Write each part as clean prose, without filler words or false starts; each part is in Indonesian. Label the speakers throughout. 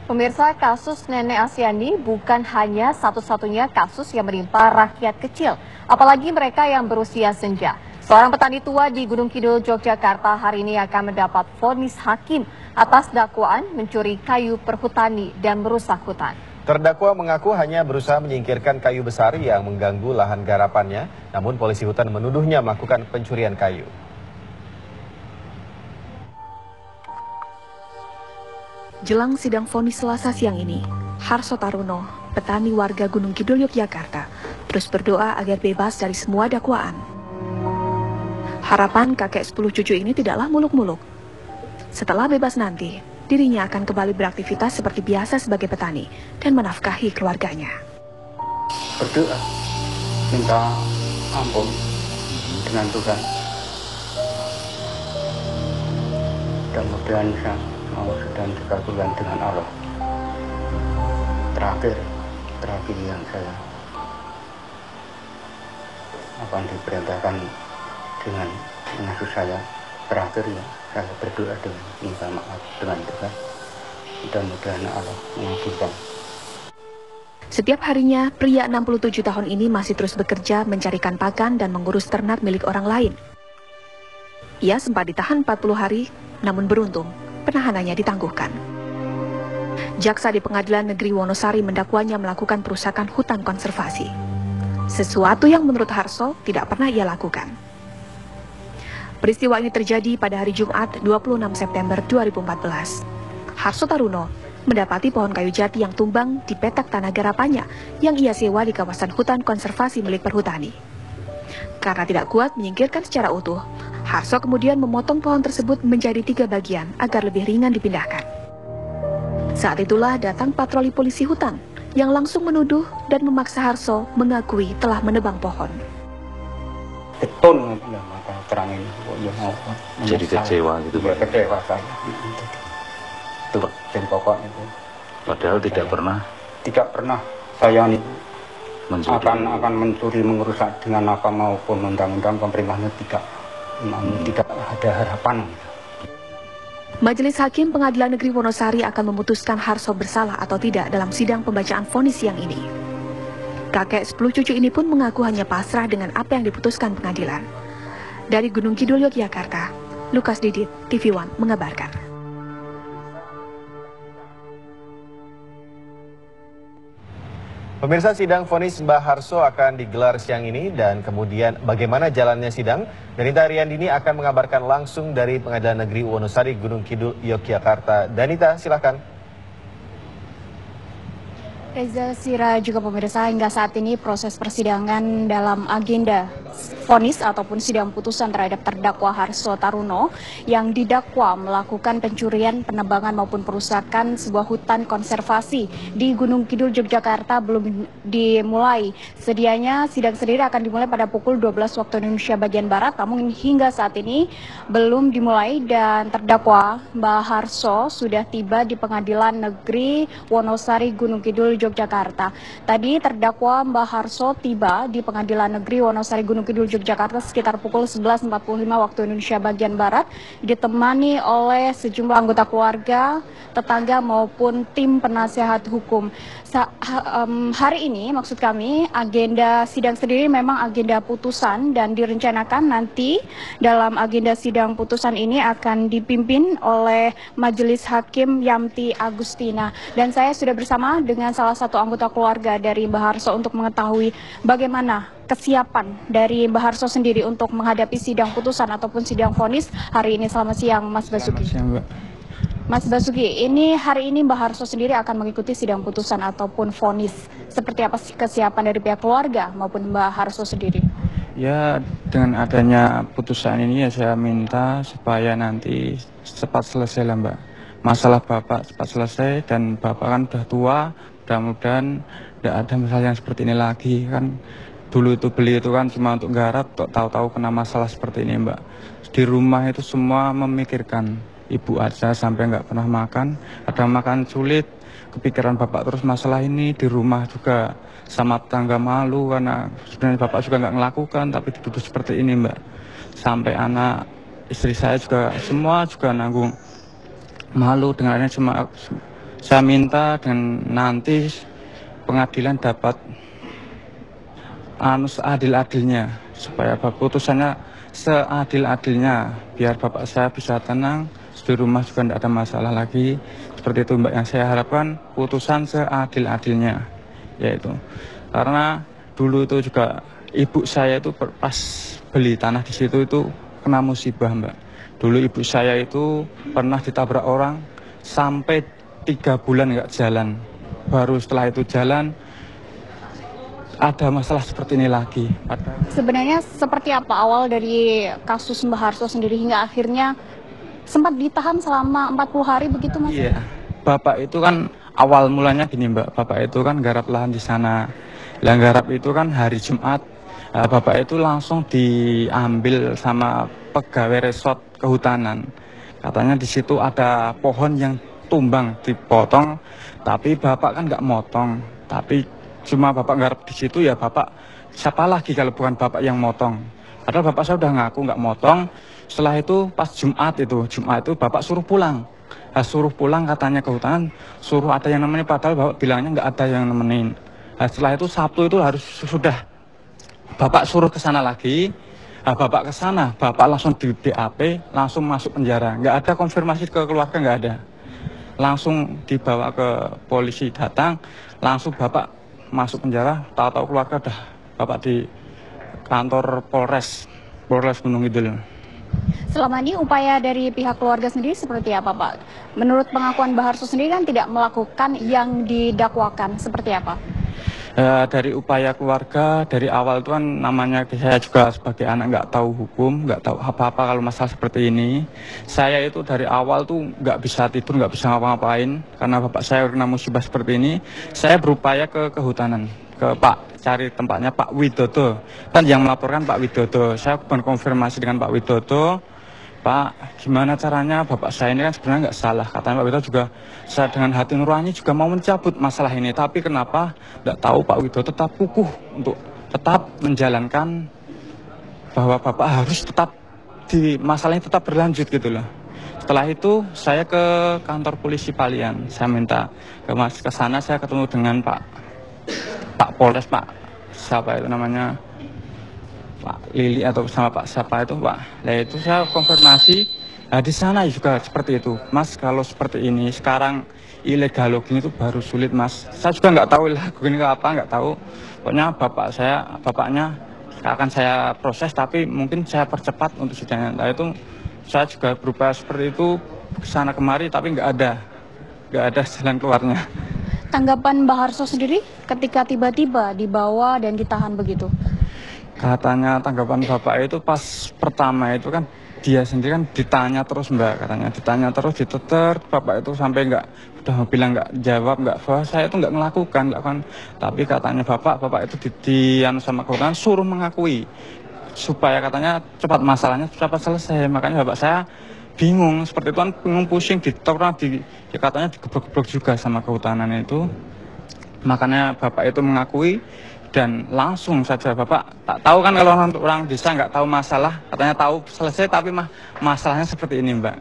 Speaker 1: Pemirsa, kasus Nenek Asyani bukan hanya satu-satunya kasus yang menimpa rakyat kecil, apalagi mereka yang berusia senja. Seorang petani tua di Gunung Kidul, Yogyakarta hari ini akan mendapat vonis hakim atas dakwaan mencuri kayu perhutani dan merusak hutan.
Speaker 2: Terdakwa mengaku hanya berusaha menyingkirkan kayu besar yang mengganggu lahan garapannya, namun polisi hutan menuduhnya melakukan pencurian kayu.
Speaker 3: Jelang sidang vonis Selasa siang ini, Harso Taruno, petani warga Gunung Kidul, Yogyakarta, terus berdoa agar bebas dari semua dakwaan. Harapan kakek 10 cucu ini tidaklah muluk-muluk. Setelah bebas nanti, dirinya akan kembali beraktivitas seperti biasa sebagai petani dan menafkahi keluarganya.
Speaker 4: Berdoa, minta ampun dengan Tuhan. Mudah-mudahan mau sedang dikabulkan dengan Allah. Terakhir yang saya akan diperintahkan dengan mengasuh saya. Terakhir ya, saya berdoa dengan minta maaf dengan Tuhan. Mudah-mudahan Allah mengabulkan.
Speaker 3: Setiap harinya, pria 67 tahun ini masih terus bekerja mencarikan pakan dan mengurus ternak milik orang lain. Ia sempat ditahan 40 hari, namun beruntung penahanannya ditangguhkan. Jaksa di Pengadilan Negeri Wonosari mendakwanya melakukan perusakan hutan konservasi. Sesuatu yang menurut Harso tidak pernah ia lakukan. Peristiwa ini terjadi pada hari Jumat 26 September 2014. Harso Taruno mendapati pohon kayu jati yang tumbang di petak tanah garapannya yang ia sewa di kawasan hutan konservasi milik perhutani. Karena tidak kuat menyingkirkan secara utuh, Harso kemudian memotong pohon tersebut menjadi 3 bagian agar lebih ringan dipindahkan. Saat itulah datang patroli polisi hutan yang langsung menuduh dan memaksa Harso mengakui telah menebang pohon.
Speaker 4: Betul ya, maka terang ini ya mau
Speaker 5: jadi kecewa gitu Pak.
Speaker 4: Kecewa saya. Itu dan pokoknya itu.
Speaker 5: Padahal tidak
Speaker 4: pernah saya ini
Speaker 5: mencuri.
Speaker 4: akan mencuri merusak dengan apa maupun undang-undang pemerintahnya tidak ada harapan.
Speaker 3: Majelis Hakim Pengadilan Negeri Wonosari akan memutuskan Harso bersalah atau tidak dalam sidang pembacaan vonis siang ini. Kakek 10 cucu ini pun mengaku hanya pasrah dengan apa yang diputuskan pengadilan. Dari Gunung Kidul, Yogyakarta, Lukas Didit, TV One mengabarkan.
Speaker 2: Pemirsa, sidang vonis Mbah Harso akan digelar siang ini dan kemudian bagaimana jalannya sidang? Danita Riyandini akan mengabarkan langsung dari Pengadilan Negeri Wonosari, Gunung Kidul, Yogyakarta. Danita, silakan.
Speaker 6: Reza, Sira, juga pemirsa, hingga saat ini proses persidangan dalam agenda vonis ataupun sidang putusan terhadap terdakwa Harso Taruno yang didakwa melakukan pencurian, penebangan maupun perusakan sebuah hutan konservasi di Gunung Kidul, Yogyakarta belum dimulai. Sedianya sidang sendiri akan dimulai pada pukul 12 waktu Indonesia bagian Barat, namun hingga saat ini belum dimulai dan terdakwa Mbah Harso sudah tiba di Pengadilan Negeri Wonosari, Gunung Kidul, Yogyakarta. Tadi terdakwa Mbah Harso tiba di Pengadilan Negeri Wonosari, Gunung Kidul, Yogyakarta sekitar pukul 11.45 waktu Indonesia bagian Barat, ditemani oleh sejumlah anggota keluarga, tetangga maupun tim penasehat hukum. Hari ini maksud kami agenda sidang sendiri memang agenda putusan dan direncanakan nanti dalam agenda sidang putusan ini akan dipimpin oleh Majelis Hakim Yamti Agustina, dan saya sudah bersama dengan salah satu anggota keluarga dari Mbah Harso untuk mengetahui bagaimana kesiapan dari Mbah Harso sendiri untuk menghadapi sidang putusan ataupun sidang vonis hari ini. Selamat siang, Mas Basuki.
Speaker 4: Selamat siang, Mbak.
Speaker 6: Mas Basuki, ini hari ini Mbah Harso sendiri akan mengikuti sidang putusan ataupun vonis. Seperti apa kesiapan dari pihak keluarga maupun Mbah Harso sendiri?
Speaker 7: Ya, dengan adanya putusan ini ya saya minta supaya nanti cepat selesai lah Mbak. Masalah Bapak cepat selesai dan Bapak kan udah tua, mudah-mudahan tidak ada masalah yang seperti ini lagi. Kan dulu itu beli itu kan cuma untuk garap, tahu-tahu kena masalah seperti ini Mbak. Di rumah itu semua memikirkan ibu aja sampai nggak pernah makan, ada makan sulit, kepikiran Bapak terus masalah ini. Di rumah juga sama tetangga malu karena sebenarnya Bapak juga nggak ngelakukan tapi dituduh seperti ini Mbak. Sampai anak istri saya juga semua juga nanggung, malu dengannya Saya minta dan nanti pengadilan dapat seadil-adilnya, supaya putusannya seadil-adilnya, biar bapak saya bisa tenang di rumah juga tidak ada masalah lagi. Seperti itu Mbak, yang saya harapkan putusan seadil-adilnya, yaitu karena dulu itu juga ibu saya itu pas beli tanah di situ itu kena musibah Mbak. Dulu ibu saya itu pernah ditabrak orang sampai 3 bulan nggak jalan. Baru setelah itu jalan, ada masalah seperti ini lagi.
Speaker 6: Sebenarnya seperti apa awal dari kasus Mbah Harso sendiri hingga akhirnya sempat ditahan selama 40 hari begitu Mas?
Speaker 7: Iya, Bapak itu kan awal mulanya gini Mbak, Bapak itu kan garap lahan di sana. Lah garap itu kan hari Jumat, Bapak itu langsung diambil sama pegawai resort kehutanan. Katanya di situ ada pohon yang tumbang, dipotong, tapi Bapak kan nggak motong. Tapi cuma Bapak garap di situ, ya Bapak, siapa lagi kalau bukan Bapak yang motong. Padahal Bapak saya udah ngaku nggak motong. Setelah itu pas Jumat itu Bapak suruh pulang. Suruh pulang katanya kehutanan, suruh ada yang nemenin, padahal Bapak bilangnya nggak ada yang nemenin. Setelah itu Sabtu itu harus sudah Bapak suruh ke sana lagi. Bapak ke sana, Bapak langsung di BAP, langsung masuk penjara. Nggak ada konfirmasi ke keluarga, nggak ada. Langsung dibawa ke polisi, datang, langsung Bapak masuk penjara. Tahu-tahu keluarga udah Bapak di kantor Polres Gunung Kidul.
Speaker 6: Selama ini upaya dari pihak keluarga sendiri seperti apa Pak? Menurut pengakuan Mbah Harso sendiri kan tidak melakukan yang didakwakan, seperti apa?
Speaker 7: Dari upaya keluarga, dari awal itu kan namanya saya juga sebagai anak nggak tahu hukum, nggak tahu apa-apa kalau masalah seperti ini. Saya itu dari awal tuh nggak bisa tidur, nggak bisa ngapa-ngapain, karena bapak saya kena musibah seperti ini. Saya berupaya ke kehutanan, ke Pak, cari tempatnya Pak Widodo. Kan yang melaporkan Pak Widodo, saya berkonfirmasi dengan Pak Widodo. Pak, gimana caranya bapak saya ini kan sebenarnya nggak salah. Katanya Pak Widodo juga, saya dengan hati nurani juga mau mencabut masalah ini. Tapi kenapa nggak tahu Pak Widodo tetap kukuh untuk tetap menjalankan bahwa bapak harus tetap di masalah ini tetap berlanjut gitu loh. Setelah itu saya ke kantor polisi Palian. Saya minta ke sana, saya ketemu dengan Pak Polres, Pak siapa itu namanya, Pak Lili atau sama Pak siapa itu Pak. Nah itu saya konfirmasi, di sana juga seperti itu. Mas kalau seperti ini sekarang ilegal login itu baru sulit Mas. Saya juga nggak tahu login ke apa, nggak tahu. Pokoknya bapaknya akan saya proses, tapi mungkin saya percepat untuk sidangnya. Nah itu saya juga berupaya seperti itu kesana kemari, tapi nggak ada jalan keluarnya.
Speaker 6: Tanggapan Mbah Harso sendiri ketika tiba-tiba dibawa dan ditahan begitu?
Speaker 7: Katanya tanggapan bapak itu pas pertama itu kan dia sendiri kan ditanya terus Mbak, katanya ditanya terus, diteter, bapak itu sampai udah bilang nggak jawab, bahwa saya itu nggak melakukan, tapi katanya bapak itu sama kehutanan suruh mengakui supaya katanya cepat masalahnya cepat selesai. Makanya bapak saya bingung seperti itu kan, bingung, pusing, ya katanya digeblok-geblok juga sama kehutanan itu. Makanya bapak itu mengakui. Dan langsung saja bapak tak tahu kan kalau orang desa nggak tahu masalah, katanya tahu selesai, tapi masalahnya seperti ini Mbak.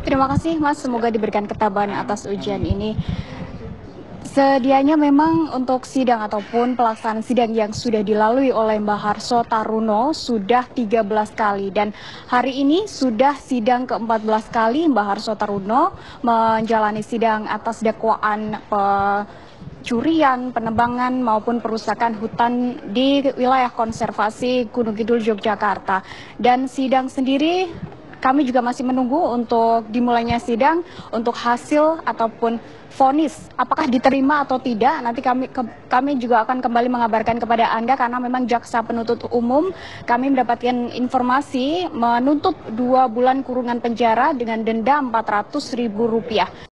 Speaker 6: Terima kasih Mas, semoga diberikan ketabahan atas ujian ini. Sedianya memang untuk sidang ataupun pelaksanaan sidang yang sudah dilalui oleh Mbah Harso Taruno sudah 13 kali. Dan hari ini sudah sidang ke-14 kali Mbah Harso Taruno menjalani sidang atas dakwaan curian, penebangan maupun perusakan hutan di wilayah konservasi Gunung Kidul, Yogyakarta. Dan sidang sendiri kami juga masih menunggu untuk dimulainya sidang, untuk hasil ataupun vonis apakah diterima atau tidak. Nanti kami juga akan kembali mengabarkan kepada Anda, karena memang jaksa penuntut umum kami mendapatkan informasi menuntut 2 bulan kurungan penjara dengan denda Rp400.000.